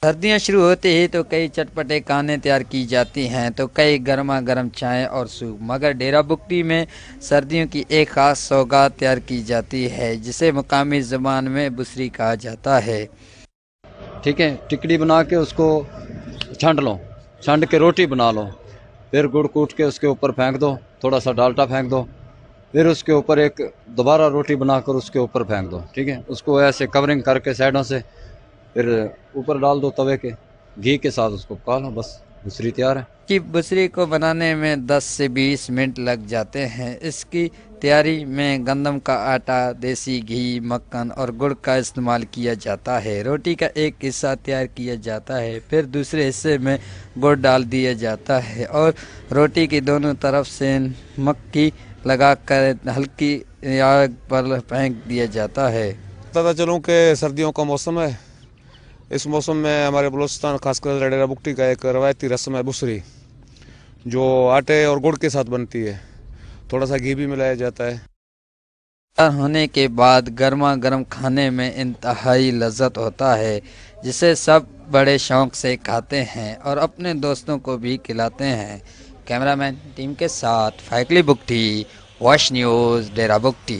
سردیاں شروع ہوتے ہی تو کئی چٹپٹے کھانے تیار کی جاتی ہیں، تو کئی گرما گرم چائے اور سوپ، مگر ڈیرہ بگٹی میں سردیوں کی ایک خاص سوغات تیار کی جاتی ہے جسے مقامی زبان میں بسری کہا جاتا ہے۔ ٹھیک ہے، ٹکڑی بنا کے اس کو چھانٹ لو، چھانٹ کے روٹی بنا لو، پھر گڑ کوٹ کے اس کے اوپر پھینک دو، تھوڑا سا ڈالٹا پھینک دو، پھر اس کے اوپر ایک دوبارہ روٹی بنا کر اس کے اوپر پھینک دو، ٹھیک ہے، اس کو ایسے کورنگ کر کے سائڈوں سے پھر اوپر ڈال دو توے کے، گھی کے ساتھ اس کو پکا لو، بس بسری تیار ہے۔ کی بسری کو بنانے میں 10 سے 20 منٹ لگ جاتے ہیں۔ اس کی تیاری میں گندم کا آٹا، دیسی گھی، مکھن اور گڑ کا استعمال کیا جاتا ہے۔ روٹی کا ایک حصہ تیار کیا جاتا ہے، پھر دوسرے حصے میں گڑ ڈال دیا جاتا ہے اور روٹی کی دونوں طرف سے مکھی لگا کر ہلکی آگ پر پھینک دیا جاتا ہے۔ بتاتا چلوں کہ سردیوں کا موسم ہے، اس موسم میں ہمارے بلوچستان خاص کر ڈیرہ بگٹی کا ایک روایتی رسم ہے بسری، جو آٹے اور گڑ کے ساتھ بنتی ہے، تھوڑا سا گھی بھی ملایا جاتا ہے۔ تیار ہونے کے بعد گرما گرم کھانے میں انتہائی لذت ہوتا ہے، جسے سب بڑے شوق سے کھاتے ہیں اور اپنے دوستوں کو بھی کھلاتے ہیں۔ کیمرہ مین ٹیم کے ساتھ فائقلی بگٹی، واش نیوز، ڈیرہ بگٹی۔